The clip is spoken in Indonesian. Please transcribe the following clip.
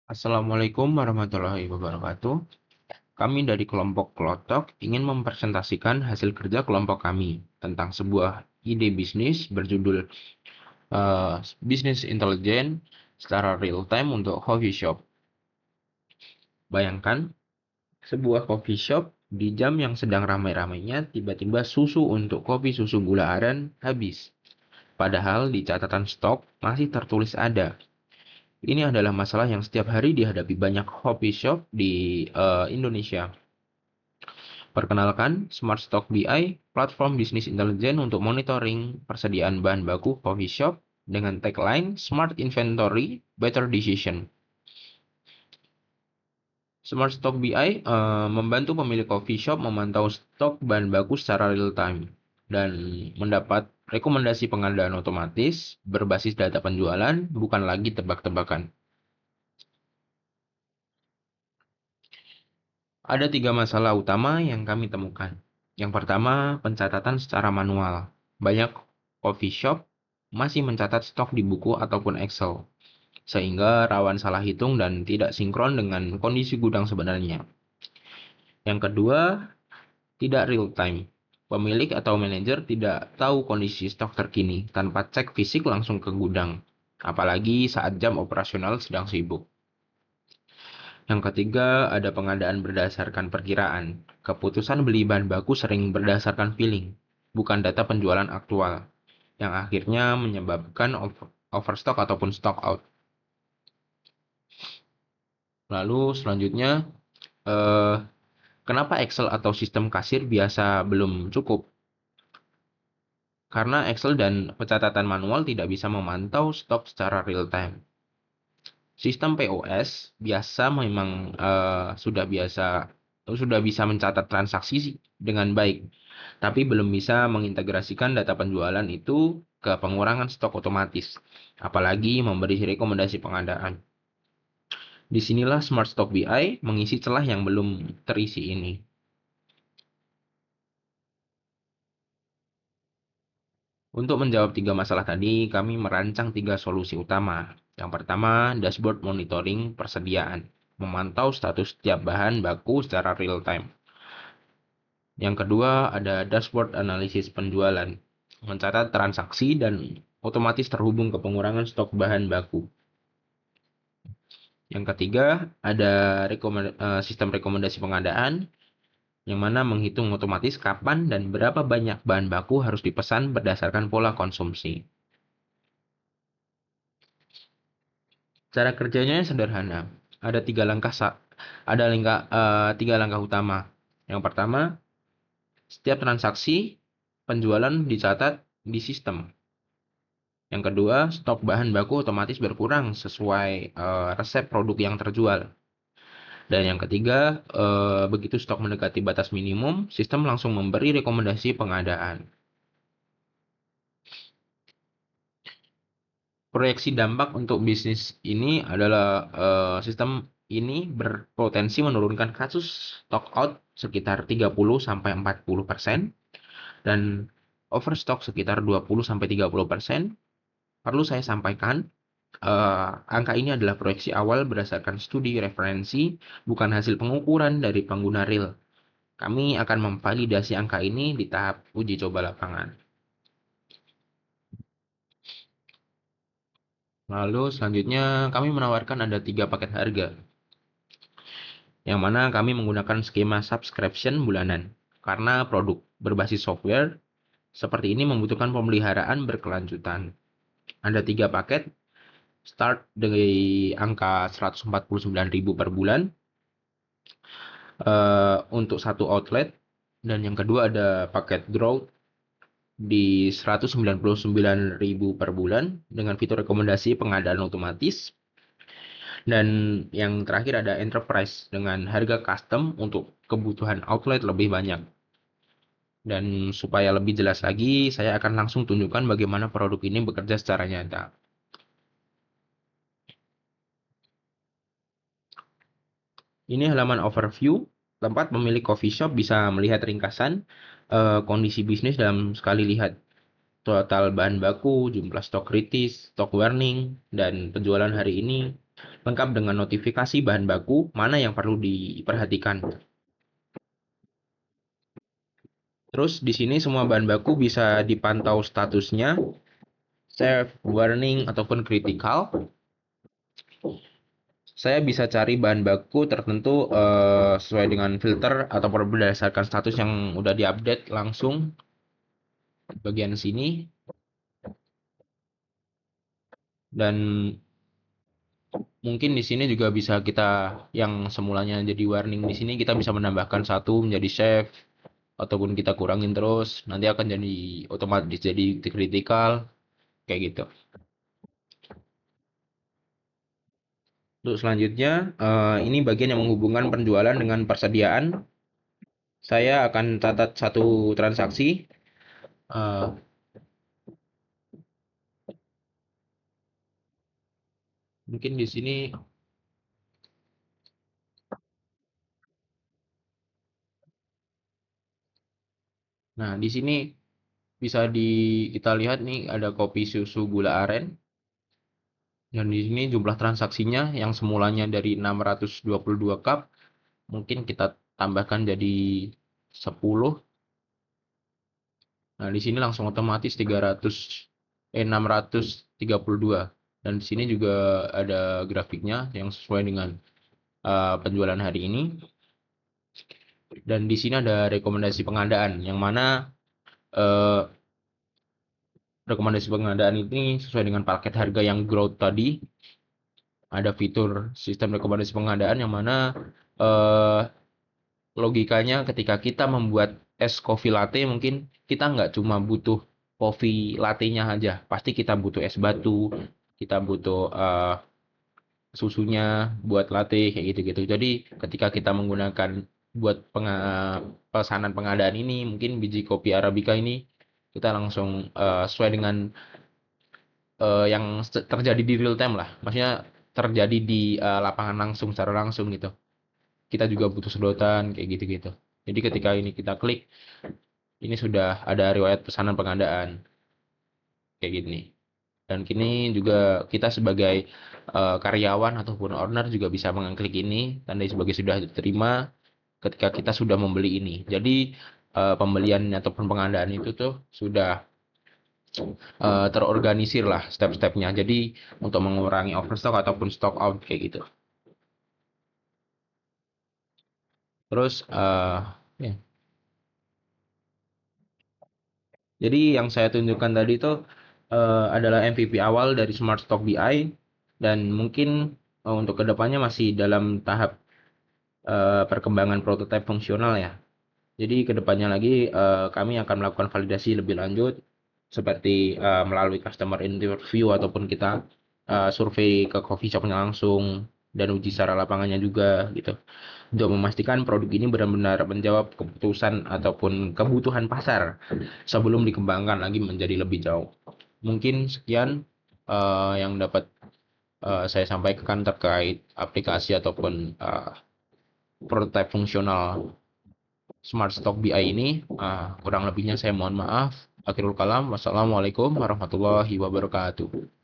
Assalamualaikum warahmatullahi wabarakatuh. Kami dari kelompok Klotok ingin mempresentasikan hasil kerja kelompok kami tentang sebuah ide bisnis berjudul Business Intelligence secara real time untuk coffee shop. Bayangkan sebuah coffee shop di jam yang sedang ramai-ramainya tiba-tiba susu untuk kopi susu gula aren habis. Padahal di catatan stok masih tertulis ada. Ini adalah masalah yang setiap hari dihadapi banyak coffee shop di Indonesia. Perkenalkan, Smart Stock BI, platform bisnis intelijen untuk monitoring persediaan bahan baku coffee shop dengan tagline Smart Inventory, Better Decision. Smart Stock BI membantu pemilik coffee shop memantau stok bahan baku secara real time dan mendapat rekomendasi pengadaan otomatis berbasis data penjualan, bukan lagi tebak-tebakan. Ada 3 masalah utama yang kami temukan. Yang pertama, pencatatan secara manual. Banyak coffee shop masih mencatat stok di buku ataupun Excel, sehingga rawan salah hitung dan tidak sinkron dengan kondisi gudang sebenarnya. Yang kedua, tidak real time. Pemilik atau manajer tidak tahu kondisi stok terkini tanpa cek fisik langsung ke gudang, apalagi saat jam operasional sedang sibuk. Yang ketiga, ada pengadaan berdasarkan perkiraan. Keputusan beli bahan baku sering berdasarkan feeling, bukan data penjualan aktual, yang akhirnya menyebabkan overstock ataupun stock out. Lalu selanjutnya, eh, kenapa Excel atau sistem kasir biasa belum cukup? Karena Excel dan pencatatan manual tidak bisa memantau stok secara real time. Sistem POS biasa memang sudah bisa mencatat transaksi dengan baik, tapi belum bisa mengintegrasikan data penjualan itu ke pengurangan stok otomatis, apalagi memberi rekomendasi pengadaan. Disinilah Smart Stock BI mengisi celah yang belum terisi ini. Untuk menjawab 3 masalah tadi, kami merancang 3 solusi utama. Yang pertama, dashboard monitoring persediaan, memantau status setiap bahan baku secara real time. Yang kedua, ada dashboard analisis penjualan, mencatat transaksi dan otomatis terhubung ke pengurangan stok bahan baku. Yang ketiga, ada sistem rekomendasi pengadaan, yang mana menghitung otomatis kapan dan berapa banyak bahan baku harus dipesan berdasarkan pola konsumsi. Cara kerjanya sederhana. Ada tiga langkah utama. Yang pertama, setiap transaksi penjualan dicatat di sistem. Yang kedua, stok bahan baku otomatis berkurang sesuai resep produk yang terjual. Dan yang ketiga, begitu stok mendekati batas minimum, sistem langsung memberi rekomendasi pengadaan. Proyeksi dampak untuk bisnis ini adalah sistem ini berpotensi menurunkan kasus stock out sekitar 30-40% dan overstock sekitar 20-30%. Perlu saya sampaikan, angka ini adalah proyeksi awal berdasarkan studi referensi, bukan hasil pengukuran dari pengguna real. Kami akan memvalidasi angka ini di tahap uji coba lapangan. Lalu selanjutnya kami menawarkan ada 3 paket harga, yang mana kami menggunakan skema subscription bulanan. Karena produk berbasis software seperti ini membutuhkan pemeliharaan berkelanjutan. Ada 3 paket, start dari angka 149.000 per bulan untuk satu outlet, dan yang kedua ada paket growth di 199.000 per bulan dengan fitur rekomendasi pengadaan otomatis, dan yang terakhir ada enterprise dengan harga custom untuk kebutuhan outlet lebih banyak. Dan supaya lebih jelas lagi, saya akan langsung tunjukkan bagaimana produk ini bekerja secara nyata. Ini halaman overview, tempat pemilik coffee shop bisa melihat ringkasan kondisi bisnis dalam sekali lihat. Total bahan baku, jumlah stok kritis, stok warning, dan penjualan hari ini. lengkap dengan notifikasi bahan baku mana yang perlu diperhatikan. Terus di sini semua bahan baku bisa dipantau statusnya, safe, warning, ataupun critical. Saya bisa cari bahan baku tertentu sesuai dengan filter ataupun berdasarkan status yang udah diupdate langsung di bagian sini. Dan mungkin di sini juga bisa kita yang semulanya jadi warning di sini kita bisa menambahkan satu menjadi safe ataupun kita kurangin terus nanti akan jadi otomatis jadi critical kayak gitu. Untuk selanjutnya ini bagian yang menghubungkan penjualan dengan persediaan. Saya akan catat satu transaksi. Eh, Mungkin di sini, nah di sini bisa kita lihat nih ada kopi susu gula aren. Dan di sini jumlah transaksinya yang semulanya dari 622 cup, mungkin kita tambahkan jadi 10. Nah, di sini langsung otomatis 632. Dan di sini juga ada grafiknya yang sesuai dengan penjualan hari ini. Dan di sini ada rekomendasi pengadaan yang mana eh, rekomendasi pengadaan ini sesuai dengan paket harga yang growth tadi. Ada fitur sistem rekomendasi pengadaan yang mana eh, logikanya ketika kita membuat es coffee latte mungkin kita nggak cuma butuh coffee latte-nya aja. Pasti kita butuh es batu, kita butuh susunya buat latte kayak gitu-gitu. Jadi ketika kita menggunakan buat pesanan pengadaan ini mungkin biji kopi Arabica ini kita langsung sesuai dengan yang terjadi di real time lah. Maksudnya terjadi di lapangan langsung secara langsung gitu. Kita juga butuh sedotan kayak gitu-gitu. Jadi ketika ini kita klik, ini sudah ada riwayat pesanan pengadaan kayak gini. Dan kini juga kita sebagai karyawan ataupun owner juga bisa mengklik ini tanda sebagai sudah diterima ketika kita sudah membeli ini. Jadi pembelian ataupun pengadaan itu tuh sudah terorganisir lah step-stepnya. Jadi untuk mengurangi overstock ataupun stock out kayak gitu. Terus ya. Jadi yang saya tunjukkan tadi itu adalah MVP awal dari Smart Stock BI dan mungkin untuk kedepannya masih dalam tahap perkembangan prototipe fungsional ya. Jadi kedepannya lagi kami akan melakukan validasi lebih lanjut seperti melalui customer interview ataupun kita survei ke coffee shopnya langsung dan uji secara lapangannya juga gitu untuk memastikan produk ini benar-benar menjawab keputusan ataupun kebutuhan pasar sebelum dikembangkan lagi menjadi lebih jauh. Mungkin sekian yang dapat saya sampaikan terkait aplikasi ataupun prototipe fungsional Smart Stock BI ini. Kurang lebihnya saya mohon maaf. Akhirul kalam. Wassalamualaikum warahmatullahi wabarakatuh.